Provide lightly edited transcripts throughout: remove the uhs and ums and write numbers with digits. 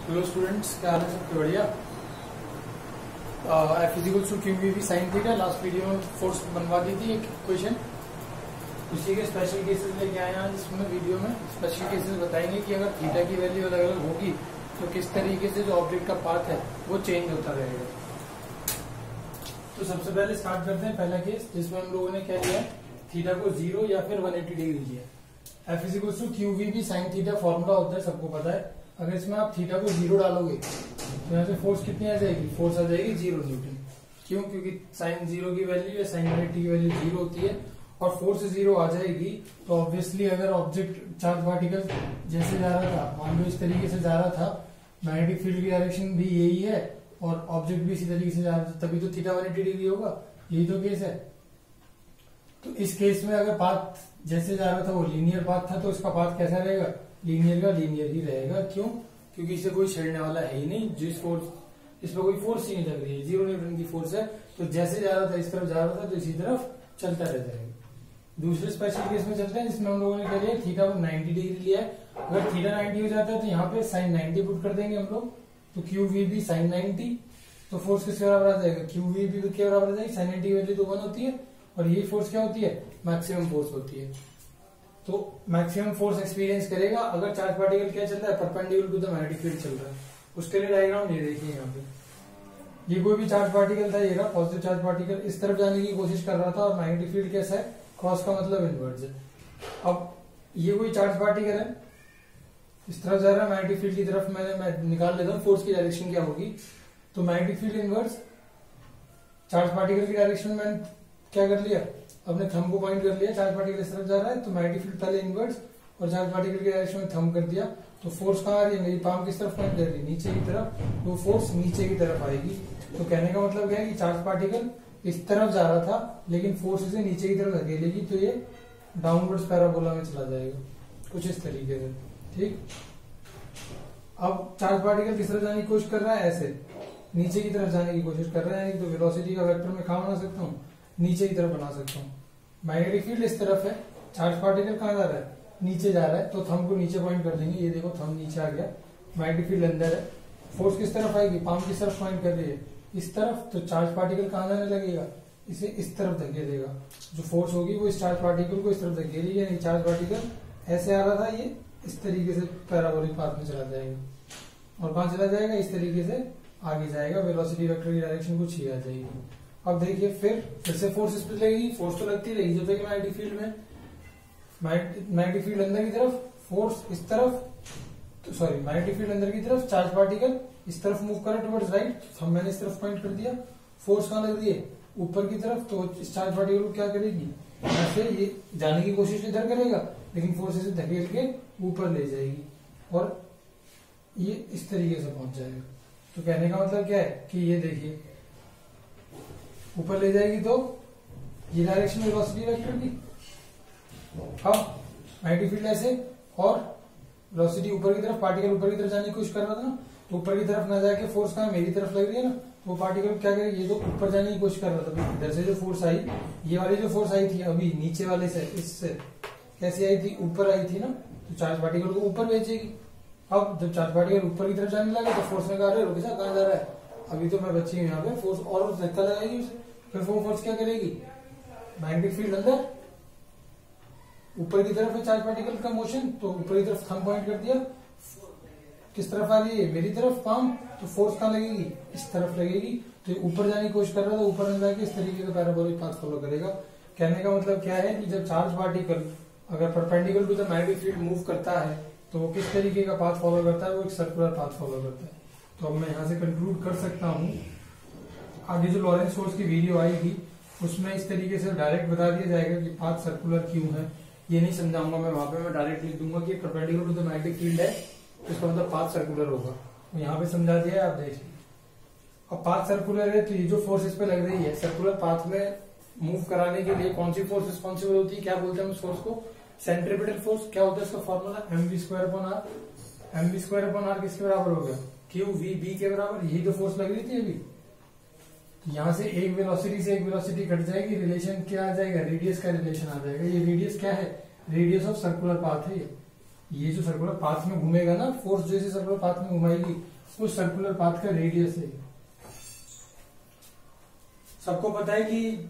Hello students, क्या हाल है? सबके बढ़िया। F is equals to q v sine theta. Last video में फोर्स बनवा दी थी एक इक्वेशन, उसी के स्पेशल केसेस लेके आए हैं। जिसमें वीडियो में स्पेशल केसेस बताएंगे कि अगर थीटा की वैल्यू अलग अलग होगी तो किस तरीके से जो ऑब्जेक्ट का पाथ है वो चेंज होता रहेगा। तो सबसे पहले स्टार्ट करते हैं पहला केस, जिसमें हम लोगों ने क्या लिया है, थीटा को 0 या फिर 180 डिग्री लिया। F is equals to q v B sine theta formula होता है, सबको पता है। अगर इसमें आप थीटा को 0 डालोगे तो यहाँ से फोर्स कितनी आ जाएगी? फोर्स आ जाएगी 0 न्यूटन। क्यों? क्योंकि साइन 0 की वैल्यू या साइन 180 की वैल्यू 0 होती है और फोर्स 0 आ जाएगी तो ऑब्वियसली अगर ऑब्जेक्ट चार्ज पार्टिकल जैसे जा रहा था, मान लो इस तरीके से जा रहा था, मैग्नेटिक फील्ड की डायरेक्शन भी यही है और ऑब्जेक्ट भी इसी तरीके से जा रहा था, तभी तो थीटा 180 डिग्री होगा। यही तो केस है। तो इस केस में अगर पाथ जैसे जा रहा था वो लीनियर पाथ था तो इसका पाथ कैसा रहेगा? लीनियर का लीनियर ही रहेगा। क्यों? क्योंकि इसे कोई छेड़ने वाला है ही नहीं। जिस फोर्स, इसमें कोई फोर्स ही नहीं लग रही है, 0 न्यूटन की फोर्स है। तो जैसे जा रहा था इस तरफ जा रहा था तो इसी तरफ चलता रह जाएगा। दूसरे स्पेशल केस में चलते हैं, जिसमें हम लोगों ने क्या लिया, थीटा को 90 डिग्री लिया है। अगर थीटा 90 हो जाता है तो यहाँ पे साइन 90 पुट कर देंगे हम लोग, तो क्यू वी बी साइन 90। तो फोर्स किसके बराबर आ जाएगा? क्यू वी बी के बराबर आ जाएगी। साइन 90 की वैल्यू तो 1 होती है और ये फोर्स क्या होती है? मैक्सिमम फोर्स होती है। तो मैक्सिमम फोर्स एक्सपीरियंस करेगा अगर चार्ज पार्टिकल क्या चल रहा है? Perpendicular to the magnetic field चल रहा है। उसके लिए डायग्राम ये देखिए, यहाँ पे ये कोई भी चार्ज पार्टिकल था, ये पॉजिटिव चार्ज पार्टिकल इस तरफ जाने की कोशिश कर रहा था और मैग्नेटिक फील्ड कैसा है? क्रॉस का मतलब इनवर्स है। अब ये कोई चार्ज पार्टिकल है, इस तरफ जा रहा है मैग्नेटिक फील्ड की तरफ। मैं निकाल लेता हूँ फोर्स की डायरेक्शन क्या होगी। तो magnetic field inverse charge particle की डायरेक्शन में मैंने क्या कर लिया, अपने थंब को पॉइंट कर लिया। चार्ज पार्टिकल इस तरफ जा रहा है तो मैग्नेटिक फील्ड पहले इनवर्स और चार्ज पार्टिकल की डायरेक्शन में थंब कर दिया। तो फोर्स कहाँ आ रही है? मेरी पाम किस तरफ पॉइंट कर रही है? नीचे की तरफ। तो फोर्स नीचे की तरफ आएगी। तो कहने का मतलब क्या है कि चार्ज पार्टिकल इस तरफ जा रहा था लेकिन फोर्स इसे नीचे की तरफ धकेलेगी तो ये डाउनवर्ड्स पैराबोला में चला जाएगा, कुछ इस तरीके से। ठीक। अब चार्ज पार्टिकल किस तरफ जाने की कोशिश कर रहा है? ऐसे नीचे की तरफ जाने की कोशिश कर रहा है। तो वेलोसिटी का वेक्टर मैं कहाँ बना सकता हूँ? नीचे की तरफ बना सकता हूँ। मैग्नेटिक फील्ड इस तरफ है, चार्ज पार्टिकल कहाँ जा रहा है? नीचे जा रहा है। तो थंब को नीचे पॉइंट कर देंगे। ये देखो थंब नीचे आ गया, मैग्नेटिक फील्ड अंदर है। फोर्स किस तरफ आएगी? पाम किस तरफ पॉइंट कर रही है? इस तरफ। तो चार्ज पार्टिकल कहाँ जाने लगेगा? इसे इस तरफ धकेलेगा। जो फोर्स होगी वो इस चार्ज पार्टिकल को इस तरफ धकेलेगी। यानी चार्ज पार्टिकल ऐसे आ रहा था, ये इस तरीके से पैराबोलिक पाथ में चला जाएगा। और कहाँ चला जाएगा? इस तरीके से आगे जाएगा। वेलोसिटी वेक्टर की डायरेक्शन कुछ ही आ जाएगी। अब देखिए फिर से फोर्स इस पर लगेगी। फोर्स तो लगती रहेगी जब तक मैग्नेटिक फील्ड में, मैग्नेटिक फील्ड अंदर की तरफ, फोर्स इस तरफ, तो सॉरी मैग्नेटिक फील्ड अंदर की तरफ, चार्ज पार्टिकल इस तरफ मूव करे टुवर्ड्स राइट। हम मैंने इस तरफ पॉइंट कर दिया। फोर्स कहाँ लग रही है? ऊपर की तरफ। तो इस चार्ज पार्टिकल को क्या करेगी? ऐसे ये जाने की कोशिश इधर करेगा लेकिन फोर्स इसे धकेल के ऊपर ले जाएगी और ये इस तरीके से पहुंच जाएगा। तो कहने का मतलब क्या है कि ये देखिए ऊपर ले जाएगी तो ये डायरेक्शन में वेलोसिटी वेक्टर की। अब मैग्नेटिक फील्ड ऐसे और वेलोसिटी ऊपर की तरफ, पार्टिकल ऊपर की तरफ जाने की कोशिश कर रहा था ना, तो ऊपर की तरफ ना जाके फोर्स कहाँ मेरी तरफ लग रही है ना, तो वो पार्टिकल क्या करेगी? ये तो ऊपर जाने की कोशिश कर रहा था। इधर से जो फोर्स आई, ये वाली जो फोर्स आई थी अभी नीचे वाले से, इससे कैसे आई थी? ऊपर आई थी ना। तो चार्ज पार्टिकल को ऊपर भेजेगी। अब जब चार्ज पार्टिकल ऊपर की तरफ जाने लगा तो फोर्स ने कहा रुक जा, कहाँ जा रहा है? अभी तो मैं बची हूँ यहाँ पे। फोर्स और धक्का लगाएगी उसे। फिर वो फोर्स क्या करेगी? मैग्नेटिक फील्ड अंदर ऊपर की तरफ है चार्ज पार्टिकल का मोशन, तो ऊपर की तरफ थंब पॉइंट कर दिया। किस तरफ आ रही है? मेरी तरफ पाम। तो फोर्स कहाँ लगेगी? इस तरफ लगेगी। तो ऊपर जाने की कोशिश कर रहा था, ऊपर न जाके इस तरीके का पैराबोलिक पाथ फॉलो करेगा। कहने का मतलब क्या है कि जब चार्ज पार्टिकल अगर perpendicular to the magnetic field move करता है तो वो किस तरीके का पाथ फॉलो करता है? वो एक सर्कुलर पाथ फॉलो करता है। तो अब मैं यहाँ से कंक्लूड कर सकता हूँ। आगे जो लॉरेंस फोर्स की वीडियो आएगी उसमें इस तरीके से डायरेक्ट बता दिया जाएगा कि पाथ सर्कुलर क्यों है। ये नहीं समझाऊंगा मैं वहां पे, मैं डायरेक्ट लिख दूंगा कि perpendicular to the magnetic field है तो इसका मतलब पाथ सर्कुलर होगा। तो यहाँ पे समझा दिया है, आप देखिए। अब पाथ सर्कुलर है तो ये जो फोर्स इस पे लग रही है सर्कुलर पाथ में मूव कराने के लिए कौन सी फोर्स रिस्पॉन्सिबल होती है? क्या बोलते हैं उस फोर्स को? Centripetal force. क्या होता है इसका फॉर्मूला? mv²/r। mv²/r किसके बराबर हो गया? क्यू वी बी के बराबर। यही तो फोर्स लग रही थी अभी। यहाँ से एक वेलोसिटी से एक वेलोसिटी कट जाएगी, रिलेशन क्या आ जाएगा? रेडियस का रिलेशन आ जाएगा। ये रेडियस क्या है? रेडियस ऑफ सर्कुलर पाथ है। ये जो सर्कुलर पाथ में घूमेगा ना, फोर्स जैसे सर्कुलर पाथ में घुमाएगी उस सर्कुलर पाथ का रेडियस है। सबको पता है कि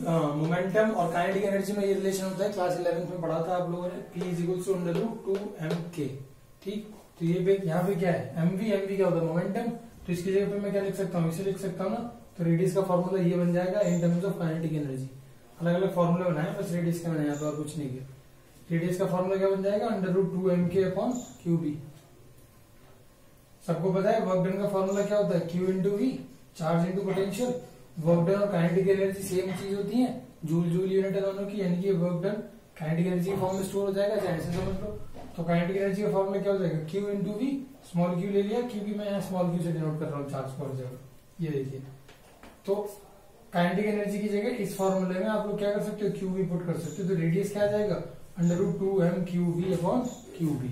मोमेंटम और काइनेटिक एनर्जी में ये रिलेशन होता है, क्लास 11th में पढ़ा था आप लोगों ने, P is equal to √2mk। ठीक, तो ये यहाँ पे क्या है, mv क्या होता है, मोमेंटम। तो इसकी जगह पे मैं क्या लिख सकता हूँ, इसे लिख सकता हूँ ना, तो रेडियस का फॉर्मूला ये बन जाएगा in terms of kinetic energy. अलग अलग फॉर्मूले बनाए, बस रेडियस का बनाया, तो कुछ नहीं किया। रेडियस का फॉर्मूला क्या बन जाएगा, √2mk/qb। सबको पता है वर्क डन का फॉर्मूला क्या होता है, Q into v, charge into potential. Work done और काइनेटिक एनर्जी सेम चीज होती है, जूल यूनिट है दोनों की, यानी कि वर्क डन काइनेटिक एनर्जी के फॉर्म में स्टोर हो जाएगा, चाहे ऐसे समझ लो। तो काइनेटिक एनर्जी का फॉर्मूला क्या हो जाएगा, Q into v, small q ले लिया क्योंकि मैं यहाँ स्मॉल क्यू से डिनोट कर रहा हूँ चार्ज पर जगह, ये देखिए। तो काइनेटिक एनर्जी की जगह इस फॉर्मूले में आप लोग क्या कर सकते हो, क्यू वी पुट कर सकते हो। तो रेडियस क्या आ जाएगा, √2mqv/qb।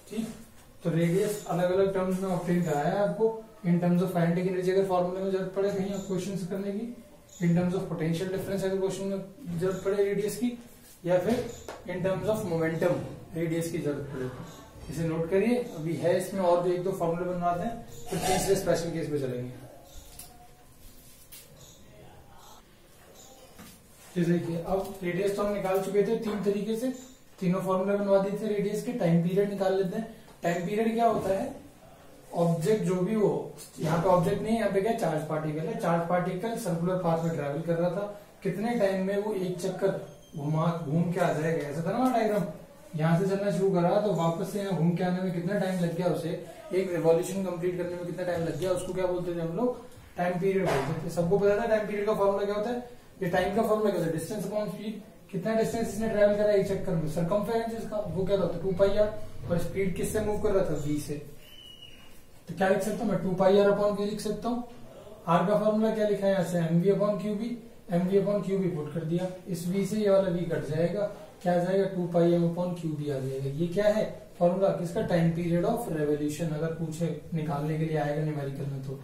ठीक, तो रेडियस अलग अलग टर्म्स में ऑब्टेन कराया है आपको in terms of kinetic energy अगर फॉर्मूले में जरूरत पड़े कहीं क्वेश्चन करने की, in terms of potential difference अगर क्वेश्चन में जरूरत पड़े रेडियस की, या फिर in terms of momentum radius की जरूरत पड़े। इसे नोट करिए, अभी है इसमें और भी एक दो फॉर्मूले बनवाते हैं, फिर तीसरे स्पेशल केस पे चलेंगे। जैसे कि अब रेडियस तो हम निकाल चुके थे 3 तरीके से, तीनों फॉर्मूले बनवा दिए थे रेडियस के। टाइम पीरियड निकाल लेते हैं। टाइम पीरियड क्या होता है, ऑब्जेक्ट जो भी हो, यहाँ पे ऑब्जेक्ट नहीं है, यहाँ पे क्या चार्ज पार्टिकल है, चार्ज पार्टिकल सर्कुलर पाथ में ट्रेवल कर रहा था, कितने टाइम में वो एक चक्कर घूम के आ जाएगा, ऐसा था ना डायग्राम। यहाँ से चलना शुरू करा तो वापस से यहाँ घूम के आने में कितना टाइम लग गया, उसे एक रिवॉल्यूशन कंप्लीट करने में कितना टाइम लग गया, उसको क्या बोलते थे हम लोग, टाइम पीरियड बोलते थे। सबको पता था टाइम पीरियड का फॉर्मूला क्या होता है, ये टाइम का फॉर्मूला क्या होता है, डिस्टेंस अपॉन स्पीड, कितना डिस्टेंस इसने ट्रेवल करा एक चक्कर में, सरकमफेरेंस इसका, वो क्या होता है 2πr, और स्पीड किससे मूव कर रहा था, v से। तो क्या लिख सकता हूँ मैं, 2πr/v लिख सकता हूँ। r का फॉर्मूला क्या लिखा है यहाँ से, mv/qb, mv/qb पुट कर दिया, इस v से ये वाला v कट जाएगा, क्या आ जाएगा 2πm/qb आ जाएगा। ये क्या है फॉर्मूला किसका, टाइम पीरियड ऑफ रेवोल्यूशन, अगर पूछे निकालने के लिए आएगा न्यूमेरिकल में। तो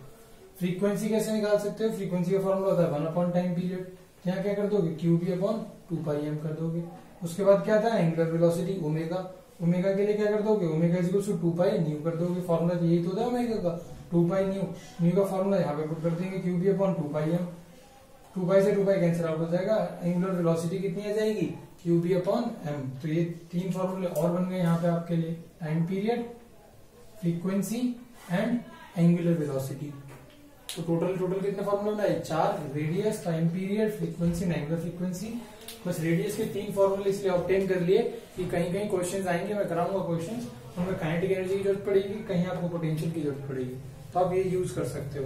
फ्रीक्वेंसी कैसे निकाल सकते हो, फ्रीक्वेंसी का फॉर्मूला होता है 1 टाइम पीरियड, यहाँ क्या कर दोगे qb/2πm कर दोगे। उसके बाद क्या था, एंगुलर वेलोसिटी ओमेगा, ओमेगा के लिए क्या कर दोगे, omega is equal to 2π nu कर दोगे। फॉर्मूला तो यही तो होता है ओमेगा का, 2π न्यू, न्यू का फॉर्मूला यहाँ पे पुट कर देंगे qb/2πm, 2π से 2π कैंसिल आउट हो जाएगा, एंगुलर वेलोसिटी कितनी आ जाएगी, qb/m। तो ये 3 फॉर्मूले और बन गए यहाँ पे आपके लिए, time period, frequency and angular velocity. तो टोटल कितने फॉर्मूले बनाए, 4, radius, time period, frequency, angular frequency. बस रेडियस के 3 फॉर्मूले इसलिए ऑब्टेन कर लिए कि कहीं कहीं क्वेश्चंस आएंगे, मैं कराऊंगा क्वेश्चंस, उनमें काइनेटिक एनर्जी की जरूरत पड़ेगी, कहीं आपको पोटेंशियल की जरूरत पड़ेगी, तो आप ये यूज कर सकते हो।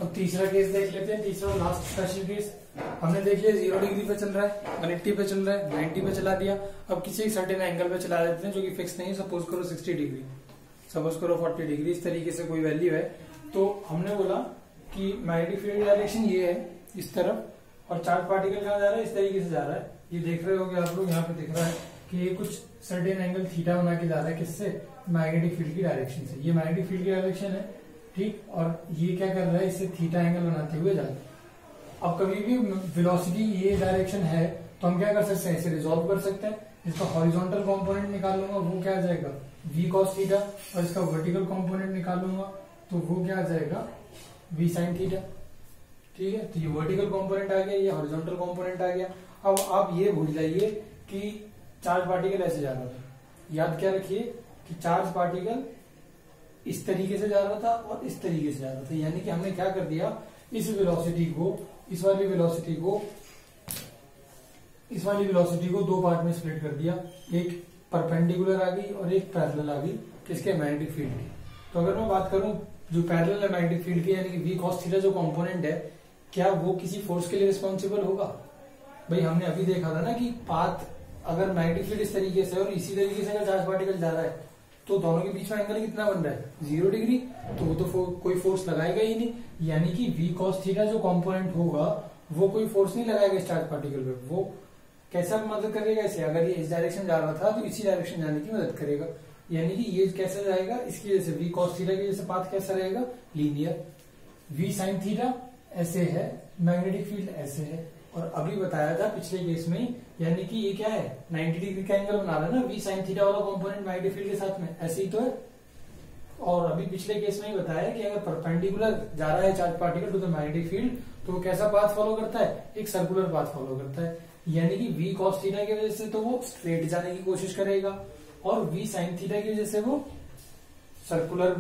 अब तीसरा केस देख लेते हैं, तीसरा लास्ट स्पेशल केस। हमने देख लिया 0 डिग्री पे चल रहा है, 180 पे चल रहा है, 90 पे चला दिया। अब किसी एक सर्टेन एंगल पे चला देते हैं जो कि फिक्स नहीं है, सपोज करो 60 डिग्री, सपोज करो 40 डिग्री, इस तरीके से कोई वैल्यू है। तो हमने बोला कि मैग्नेटिक फील्ड डायरेक्शन ये है इस तरफ, और चार्ज पार्टिकल कहाँ जा रहा है, इस तरीके से जा रहा है। ये देख रहे होगे आप लोग, यहाँ पे दिख रहा है कि ये कुछ सर्टेन एंगल थीटा बना के जा रहा है, किससे, मैग्नेटिक फील्ड की डायरेक्शन से। ये मैग्नेटिक फील्ड की डायरेक्शन है, ठीक, और ये क्या कर रहा है, इससे थीटा एंगल बनाते हुए जा रहा है। अब कभी भी वेलोसिटी ये डायरेक्शन है तो हम क्या कर सकते हैं, इसे रिजॉल्व कर सकते हैं। इसका हॉरिजॉन्टल कंपोनेंट निकालूंगा, वो क्या आ जाएगा, v cos थीटा, और इसका वर्टिकल कंपोनेंट निकालूंगा तो वो क्या आ जाएगा, v sin थीटा। ठीक है, तो ये वर्टिकल कंपोनेंट आ गया, ये हॉरिजॉन्टल कंपोनेंट आ गया। अब आप ये भूल जाइए कि चार्ज पार्टिकल ऐसे जा रहा था, याद क्या रखिए कि चार्ज पार्टिकल इस तरीके से जा रहा था और इस तरीके से जा रहा था, यानी कि हमने क्या कर दिया, इस वेलोसिटी को, इस वाली वेलोसिटी को 2 पार्ट में स्प्लिट कर दिया, एक परपेंडिकुलर आ गई और एक पैरेलल आ गई, किसके, मैग्नेटिक फील्ड की। तो अगर मैं बात करूं जो पैरेलल है मैग्नेटिक फील्ड की, यानी कि v cos थीटा जो कंपोनेंट है, क्या वो किसी फोर्स के लिए रिस्पॉन्सिबल होगा। भाई हमने अभी देखा था ना कि पाथ, अगर मैग्नेटिक फील्ड इस तरीके से और इसी तरीके से अगर चार्ज पार्टिकल जा रहा है तो दोनों के बीच में एंगल कितना बन रहा है, 0 डिग्री। तो वो तो कोई फोर्स लगाएगा ही नहीं, यानी कि v cos थीटा जो कंपोनेंट होगा वो कोई फोर्स नहीं लगाएगा इस चार्ज पार्टिकल पे। वो कैसा मदद करेगा, इसे अगर ये इस डायरेक्शन जा रहा था तो इसी डायरेक्शन जाने की मदद करेगा, यानी कि ये कैसे जाएगा, इसकी वजह से v cos थीटा की वजह से पाथ कैसा रहेगा, लीनियर। v sin थीटा ऐसे है, मैग्नेटिक फील्ड ऐसे है, और अभी बताया था पिछले केस में, यानी कि ये क्या है 90 डिग्री का एंगल बना रहा है ना वी साइन थीटा वाला कंपोनेंट मैग्नेटिक फील्ड के साथ में, ऐसे ही तो है। और अभी पिछले केस में ही बताया कि अगर परपेंडिकुलर जा रहा है charge particle to the magnetic field तो वो कैसा पाथ फॉलो करता है, एक सर्कुलर पाथ फॉलो करता है, यानी कि वी कॉस थीटा की वजह से तो वो स्ट्रेट जाने की कोशिश करेगा और वी साइन थीटा की वजह से वो सर्कुलर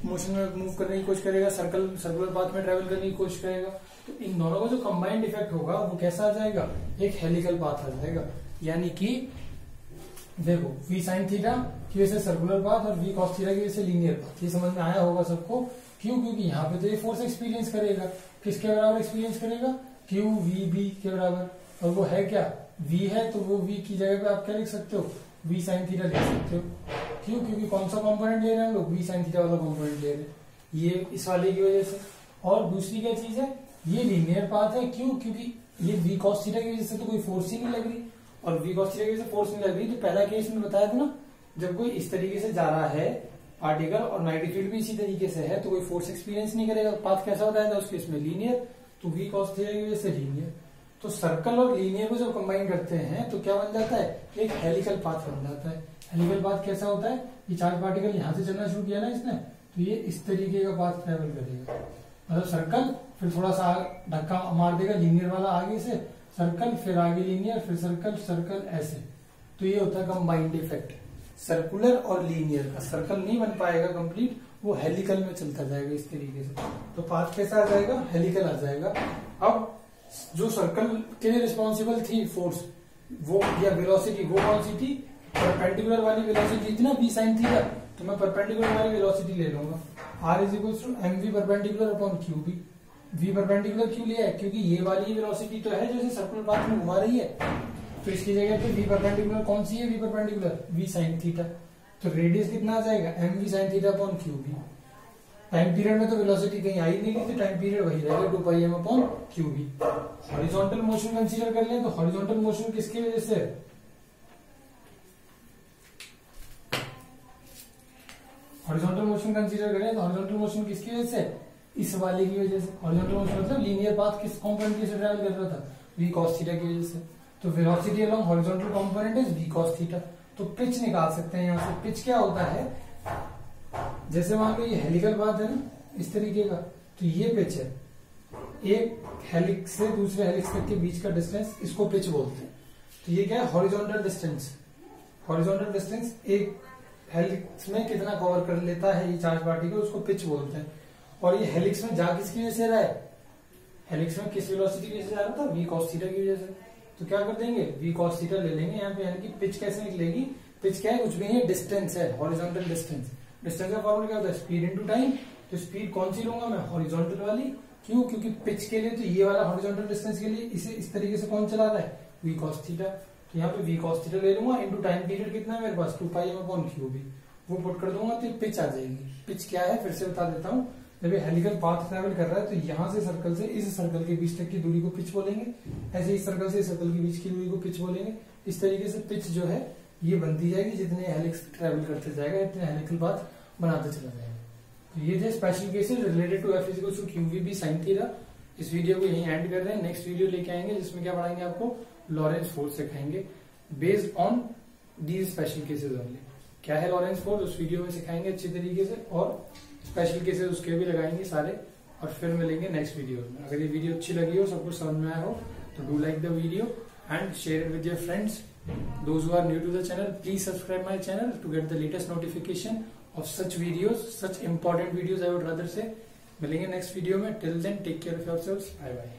मोशन में मूव करने की कोशिश करेगा, सर्कुलर पाथ में ट्रेवल करने की कोशिश करेगा। तो इन दोनों का जो कंबाइंड इफेक्ट होगा वो कैसा आ जाएगा, एक हेलिकल पाथ आ जाएगा। यानी कि देखो वी साइन थीटा की वजह से सर्कुलर पाथ और वी कॉस थीटा की वजह से लीनियर पाथ, ये समझ में आया होगा सबको। क्यों, क्योंकि यहाँ पे तो ये फोर्स एक्सपीरियंस करेगा, किसके बराबर एक्सपीरियंस करेगा, क्यू वी बी के बराबर, और वो है क्या v है, तो वो v की जगह पे आप क्या लिख सकते हो, v साइन थीटा लिख सकते हो। क्यों, क्योंकि कौन सा कंपोनेंट ले रहे हैं हम लोग, v साइन थीटा वाला कंपोनेंट ले रहे हैं, ये इस वाले की वजह से। और दूसरी क्या चीज है, ये लीनियर पाथ है, क्यों, क्योंकि ये v cos थीटा की वजह से तो कोई फोर्स ही नहीं लग रही, और v cos थीटा की वजह से फोर्स नहीं लग रही। तो पहला केस में बताया था ना, जब कोई इस तरीके से जा रहा है पार्टिकल और मैग्नेटिक फील्ड भी इसी तरीके से है तो कोई फोर्स एक्सपीरियंस नहीं करेगा, पाथ कैसा बताया था उस केस में लीनियर, तो v cos थीटा की वजह से लीनियर। तो सर्कल और लीनियर को जब कंबाइन करते हैं तो क्या बन जाता है, एक हेलिकल पाथ बन जाता है। हेलिकल पाथ कैसा होता है, ये चार्ज पार्टिकल यहां से चलना शुरू किया ना इसने, तो ये इस तरीके का पाथ ट्रेवल करेगा, मतलब सर्कल, फिर थोड़ा सा धक्का मार देगा लीनियर वाला आगे से, सर्कल, फिर आगे लीनियर, फिर सर्कल, सर्कल, ऐसे। तो ये होता है कंबाइंड इफेक्ट सर्कुलर और लीनियर का। सर्कल नहीं बन पाएगा कंप्लीट, वो हेलिकल में चलता जाएगा इस तरीके से, तो पाथ कैसा आ जाएगा, हेलिकल आ जाएगा। अब जो सर्कल के लिए रिस्पॉन्सिबल थी फोर्स वो या वेलोसिटी, वो कौन सी थी, परपेंडिकुलर वाली वेलोसिटी थी ना v साइन थीटा, तो मैं परपेंडिकुलर वाली वेलोसिटी ले लूंगा, r is equal to mv perpendicular upon qb। v perpendicular क्यों लिया है, क्योंकि ये वाली वेलोसिटी तो है जो इसे सर्कुलर पाथ में घुमा रही है, तो इसकी जगह पे v परपेंडिकुलर कौन सी है, v perpendicular v sine theta, तो रेडियस कितना आ जाएगा mv sine theta upon qb। Time period में तो वेलोसिटी कहीं आई नहीं थी, टाइम पीरियड वही रहेगा 2πm upon qb। Horizontal motion consider कर लें तो हॉरिजॉन्टल मोशन किसकी वजह से, हॉरिजॉन्टल मोशन कंसीडर करें तो हॉरिजॉन्टल मोशन किसकी वजह से, इस वाले की वजह से। हॉरिजॉन्टल मोशन मतलब लीनियर पाथ किस कंपोनेंट की से ट्रैवल कर रहा था, v cos थीटा की वजह से। तो velocity along horizontal component is v cos theta. तो पिच निकाल सकते हैं यहाँ से। पिच क्या होता है, जैसे मान लो ये हेलिकल पाथ है ना इस तरीके का, तो ये पिच है, एक हेलिक्स से दूसरे हेलिक्स तक के बीच का डिस्टेंस, इसको पिच बोलते हैं। तो ये क्या है, हॉरिजॉन्टल डिस्टेंस। हॉरिजॉन्टल डिस्टेंस एक हेलिक्स में कितना कवर कर लेता है ये चार्ज पार्टिकल, उसको पिच बोलते हैं। और ये हेलिक्स में जा किसकी वजह से रहा है, हेलिक्स में किस वेलोसिटी की वजह से जा रहा था, v cos थीटा की वजह से। तो क्या कर देंगे, v cos थीटा ले लेंगे यहाँ पे, यानी कि पिच कैसे निकलेगी, पिच क्या है, कुछ भी नहीं है, डिस्टेंस है, हॉरिजॉन्टल डिस्टेंस। डिस्टेंस का फॉर्मूला क्या होता है, स्पीड इनटू टाइम। तो स्पीड कौन सी लूंगा मैं, हॉरिजॉन्टल वाली। क्यों, क्योंकि पिच के लिए तो ये वाला हॉरिजॉन्टल डिस्टेंस के लिए इसे इस तरीके से कौन चला रहा है, v cos थीटा। तो यहाँ पे v cos थीटा ले लूंगा, इनटू टाइम पीरियड कितना है मेरे पास 2πm अपॉन qb, वो पुट कर दूंगा तो पिच आ जाएगी। पिच क्या है फिर से बता देता हूँ, जब ये हेलिकल पाथ ट्रैवल कर रहा है तो यहाँ से सर्कल से इस सर्कल के बीच तक की दूरी को पिच बोलेंगे, ऐसे इस सर्कल से इस सर्कल के बीच की दूरी को पिच बोलेंगे। इस तरीके से पिच जो है ये बनती जाएगी, जितने हेलिक्स ट्रैवल करते जाएगा इतने हेलिकल पाथ बनाते चला जाएगा। तो ये थे special cases related to f equal to qvb sin theta. इस वीडियो को यहीं एंड कर रहे हैं, नेक्स्ट वीडियो लेके आएंगे जिसमें क्या पढ़ाएंगे, आपको लॉरेंस फोर्स सिखाएंगे based on these special cases only. क्या है लॉरेंस फोर्स उस वीडियो में सिखाएंगे अच्छी तरीके से, और स्पेशल केसेस उसके भी लगाएंगे सारे, और फिर मिलेंगे नेक्स्ट वीडियो में। अगर ये वीडियो अच्छी लगी हो, सब कुछ समझ में आया हो, तो do like the video and share it with your friends. Those who are new to the channel, please subscribe my channel to get the latest notification of such videos, such important videos I would rather say। मिलेंगे next video में, till then take care of yourselves, bye bye।